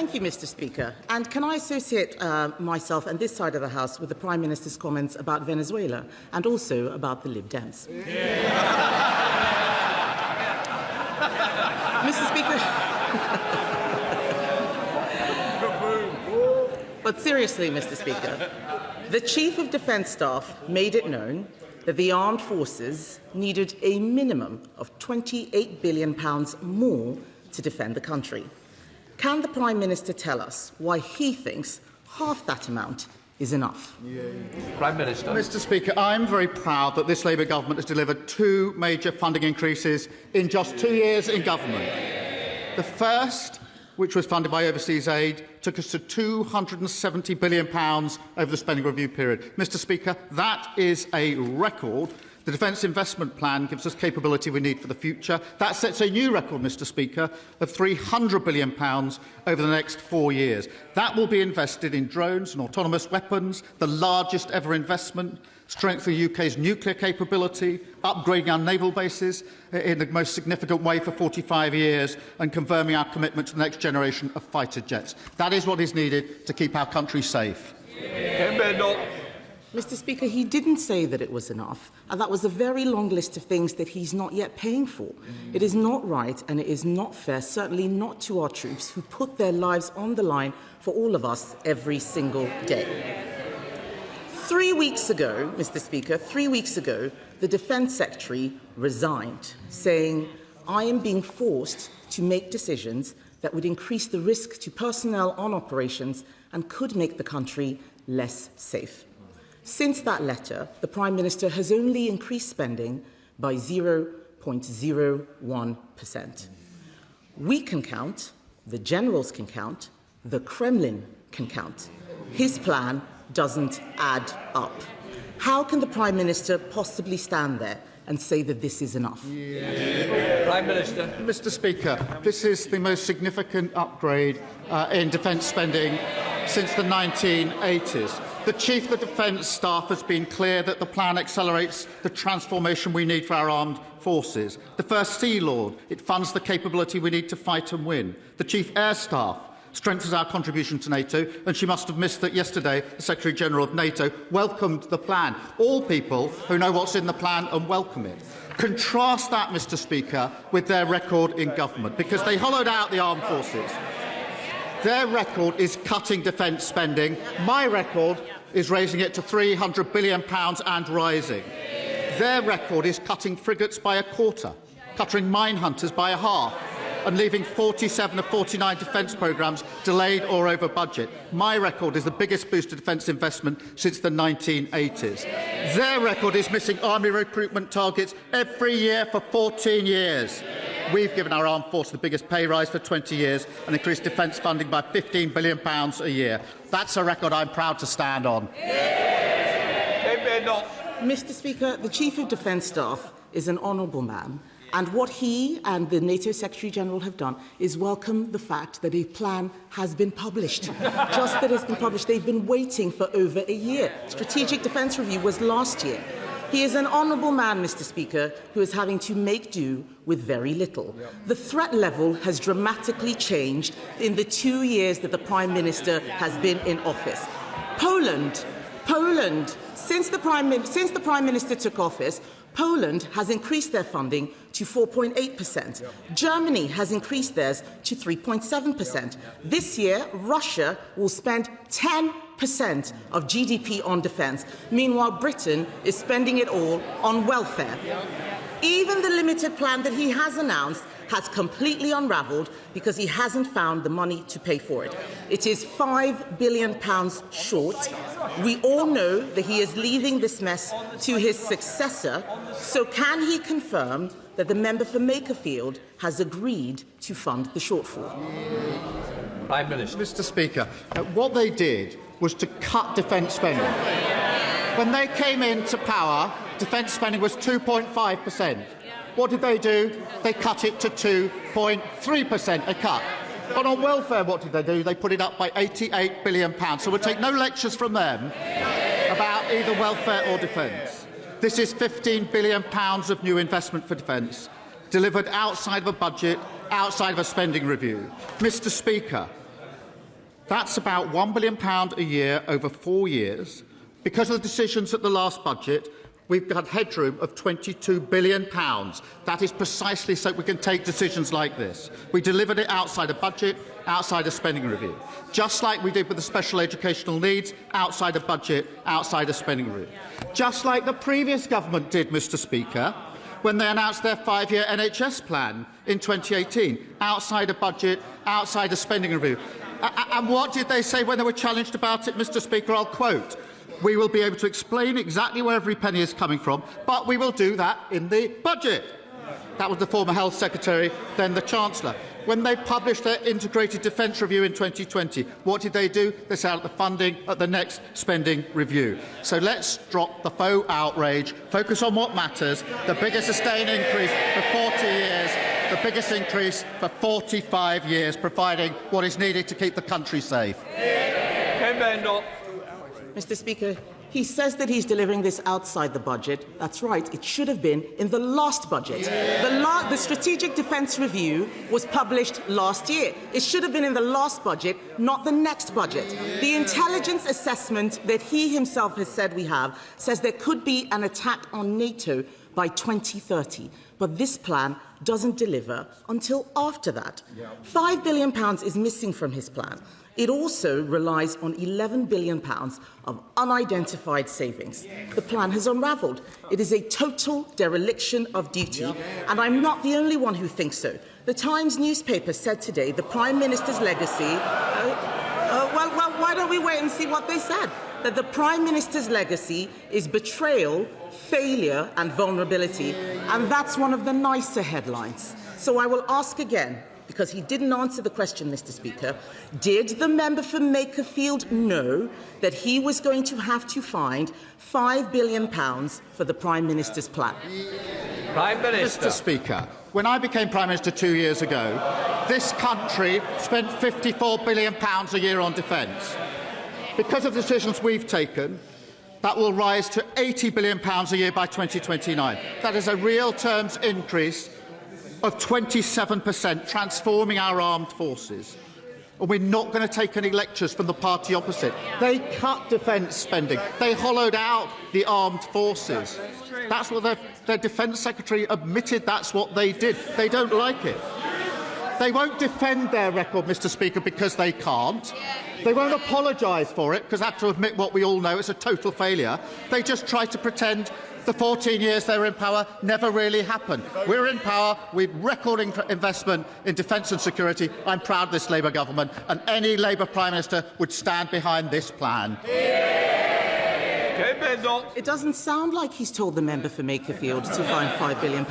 Thank you, Mr. Speaker. And can I associate myself and this side of the House with the Prime Minister's comments about Venezuela and also about the Lib Dems? Mr. Speaker. But seriously, Mr. Speaker, the Chief of Defence Staff made it known that the armed forces needed a minimum of £28 billion more to defend the country. Can the Prime Minister tell us why he thinks half that amount is enough? Prime Minister. Mr. Speaker, I'm very proud that this Labour government has delivered 2 major funding increases in just 2 years in government. The first, which was funded by overseas aid, took us to £270 billion over the spending review period. Mr. Speaker, that is a record. The Defence Investment Plan gives us capability we need for the future. That sets a new record, Mr. Speaker, of £300 billion over the next 4 years. That will be invested in drones and autonomous weapons, the largest ever investment, strengthening the UK's nuclear capability, upgrading our naval bases in the most significant way for 45 years, and confirming our commitment to the next generation of fighter jets. That is what is needed to keep our country safe. Kemi Badenoch. Mr. Speaker, he didn't say that it was enough, and that was a very long list of things that he's not yet paying for. It is not right and it is not fair, certainly not to our troops who put their lives on the line for all of us every single day. 3 weeks ago, Mr. Speaker, 3 weeks ago, the Defence Secretary resigned, saying, "I am being forced to make decisions that would increase the risk to personnel on operations and could make the country less safe." Since that letter, the Prime Minister has only increased spending by 0.01%. We can count, the generals can count, the Kremlin can count. His plan doesn't add up. How can the Prime Minister possibly stand there and say that this is enough? Prime Minister. Mr. Speaker, this is the most significant upgrade in defence spending since the 1980s. The Chief of Defence Staff has been clear that the plan accelerates the transformation we need for our armed forces. The First Sea Lord, it funds the capability we need to fight and win. The Chief Air Staff strengthens our contribution to NATO, and she must have missed that yesterday the Secretary-General of NATO welcomed the plan. All people who know what's in the plan and welcome it. Contrast that, Mr. Speaker, with their record in government, because they hollowed out the armed forces. Their record is cutting defence spending. My record is raising it to £300 billion and rising. Their record is cutting frigates by a quarter, cutting mine hunters by a half, and leaving 47 of 49 defence programmes delayed or over budget. My record is the biggest boost to defence investment since the 1980s. Their record is missing army recruitment targets every year for 14 years. We've given our armed force the biggest pay rise for 20 years and increased defence funding by £15 billion a year. That's a record I'm proud to stand on. Mr. Speaker, the Chief of Defence Staff is an honourable man, and what he and the NATO Secretary-General have done is welcome the fact that a plan has been published. Just that it's been published. They've been waiting for over a year. Strategic Defence Review was last year. He is an honourable man, Mr. Speaker, who is having to make do with very little. The threat level has dramatically changed in the 2 years that the Prime Minister has been in office. Poland, since the Prime Minister took office, Poland has increased their funding to 4.8%. Germany has increased theirs to 3.7%. This year, Russia will spend 10% of GDP on defence. Meanwhile, Britain is spending it all on welfare. Even the limited plan that he has announced has completely unravelled because he hasn't found the money to pay for it. It is £5 billion short. We all know that he is leaving this mess to his successor. So can he confirm that the member for Makerfield has agreed to fund the shortfall? Prime Minister. Mr. Speaker, what they did was to cut defence spending. When they came into power, defence spending was 2.5%. What did they do? They cut it to 2.3%, a cut. And on welfare, what did they do? They put it up by £88 billion. So we'll take no lectures from them about either welfare or defence. This is £15 billion of new investment for defence, delivered outside of a budget, outside of a spending review. Mr. Speaker, That's about £1 billion a year over 4 years. Because of the decisions at the last budget, we've got headroom of £22 billion. That is precisely so we can take decisions like this. We delivered it outside a budget, outside a spending review. Just like we did with the special educational needs, outside a budget, outside a spending review. Just like the previous government did, Mr. Speaker, when they announced their 5-year NHS plan in 2018, outside a budget, outside a spending review. And what did they say when they were challenged about it, Mr. Speaker? I'll quote. We will be able to explain exactly where every penny is coming from, but we will do that in the budget. That was the former Health Secretary, then the Chancellor. When they published their integrated defence review in 2020, what did they do? They set out the funding at the next spending review. So let's drop the faux outrage, focus on what matters, the biggest sustained increase for 40 years, the biggest increase for 45 years, providing what is needed to keep the country safe. Kemi Badenoch. Mr. Speaker, he says that he's delivering this outside the budget. That's right. It should have been in the last budget. The Strategic Defence Review was published last year. It should have been in the last budget, not the next budget. The intelligence assessment that he himself has said we have says there could be an attack on NATO by 2030. But this plan doesn't deliver until after that. £5 billion is missing from his plan. It also relies on £11 billion of unidentified savings. The plan has unravelled. It is a total dereliction of duty, and I'm not the only one who thinks so. The Times newspaper said today the Prime Minister's legacy... well, why don't we wait and see what they said? That the Prime Minister's legacy is betrayal, failure and vulnerability, and that's one of the nicer headlines. So I will ask again, because he didn't answer the question, Mr. Speaker, did the member for Makerfield know that he was going to have to find £5 billion for the Prime Minister's plan? Prime Minister. Mr. Speaker, when I became Prime Minister 2 years ago, this country spent £54 billion a year on defence. Because of the decisions we've taken, that will rise to £80 billion a year by 2029. That is a real terms increase of 27%, transforming our armed forces. And we're not going to take any lectures from the party opposite. They cut defence spending. They hollowed out the armed forces. That's what their Defence Secretary admitted that's what they did. They don't like it. They won't defend their record, Mr. Speaker, because they can't. They won't apologise for it, because they have to admit what we all know, it's a total failure. They just try to pretend the 14 years they were in power never really happened. We're in power, we're recording investment in defence and security. I'm proud of this Labour government, and any Labour Prime Minister would stand behind this plan. It doesn't sound like he's told the member for Makerfield to find £5 billion.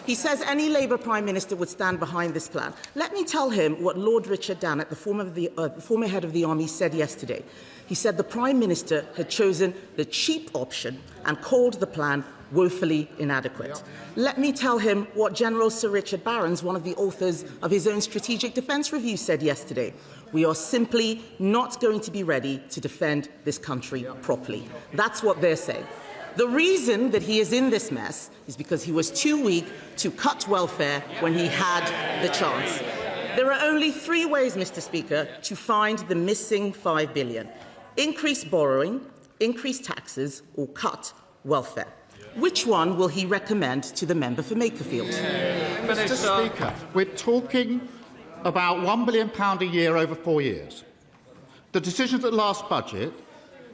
He says any Labour Prime Minister would stand behind this plan. Let me tell him what Lord Richard Dannett, the former head of the Army, said yesterday. He said the Prime Minister had chosen the cheap option and called the plan woefully inadequate. Let me tell him what General Sir Richard Barrons, one of the authors of his own Strategic Defence Review, said yesterday. We are simply not going to be ready to defend this country properly. That's what they're saying. The reason that he is in this mess is because he was too weak to cut welfare when he had the chance. There are only 3 ways, Mr. Speaker, to find the missing £5 billion. Increase borrowing, increase taxes, or cut welfare. Which one will he recommend to the member for Makerfield? Mr. Speaker, we're talking about £1 billion a year over 4 years. The decisions at the last budget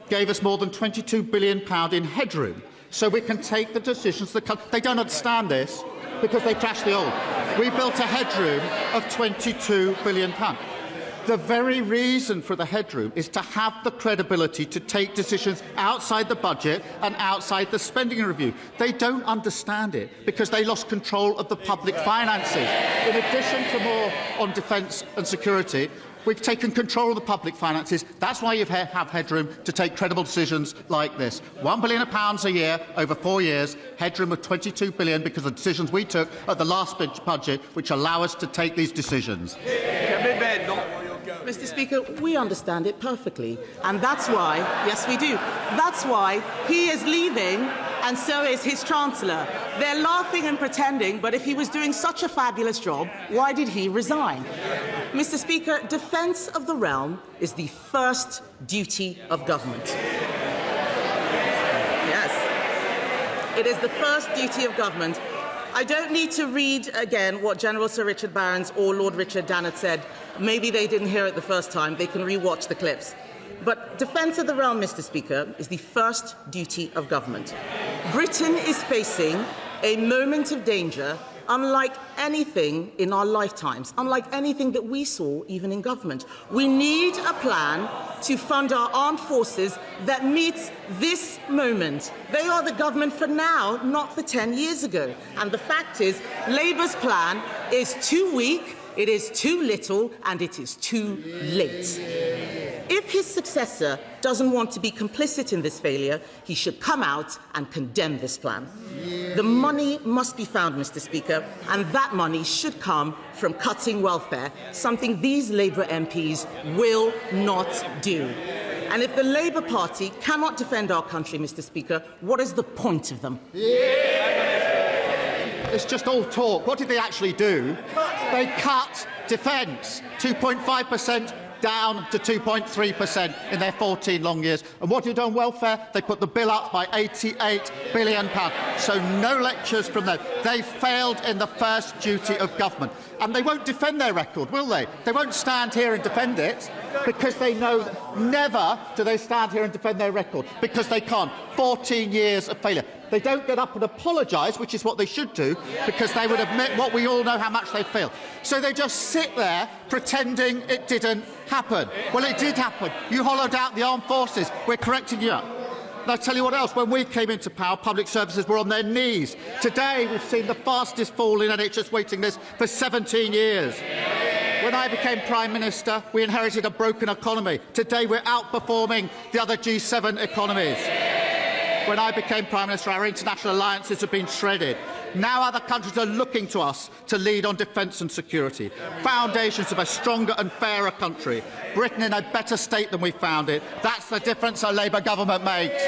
gave us more than £22 billion in headroom, so we can take the decisions that come. They don't understand this because they trashed the old. We built a headroom of £22 billion. The very reason for the headroom is to have the credibility to take decisions outside the budget and outside the spending review. They don't understand it because they lost control of the public finances. In addition to more on defence and security, we've taken control of the public finances. That's why you have headroom to take credible decisions like this. £1 billion a year over 4 years, headroom of £22 billion because of the decisions we took at the last budget, which allow us to take these decisions. Mr. Speaker, we understand it perfectly, and that's why, yes we do, that's why he is leaving and so is his Chancellor. They're laughing and pretending, but if he was doing such a fabulous job, why did he resign? Mr. Speaker, defence of the realm is the first duty of government. Yes, it is the first duty of government. I don't need to read again what General Sir Richard Barrons or Lord Richard Dannatt said. Maybe they didn't hear it the first time. They can re-watch the clips. But defence of the realm, Mr. Speaker, is the first duty of government. Britain is facing a moment of danger unlike anything in our lifetimes, unlike anything that we saw even in government. We need a plan to fund our armed forces that meets this moment. They are the government for now, not for 10 years ago. And the fact is, Labour's plan is too weak, it is too little, and it is too late. If his successor doesn't want to be complicit in this failure, he should come out and condemn this plan. The money must be found, Mr. Speaker, and that money should come from cutting welfare, something these Labour MPs will not do. And if the Labour Party cannot defend our country, Mr. Speaker, what is the point of them? It's just all talk. What did they actually do? They cut defence 2.5%. down to 2.3% in their 14 long years. And what have you done on welfare? They put the bill up by £88 billion. So no lectures from them. They failed in the first duty of government. And they won't defend their record, will they? They won't stand here and defend it because they know never do they stand here and defend their record because they can't. 14 years of failure. They don't get up and apologise, which is what they should do, because they would admit what we all know, how much they failed. So they just sit there pretending it didn't happen. Well, it did happen. You hollowed out the armed forces. We're correcting you. And I'll tell you what else. When we came into power, public services were on their knees. Today, we've seen the fastest fall in NHS waiting lists for 17 years. When I became Prime Minister, we inherited a broken economy. Today, we're outperforming the other G7 economies. When I became Prime Minister, our international alliances have been shredded. Now other countries are looking to us to lead on defence and security. Foundations of a stronger and fairer country. Britain in a better state than we found it. That's the difference a Labour government makes.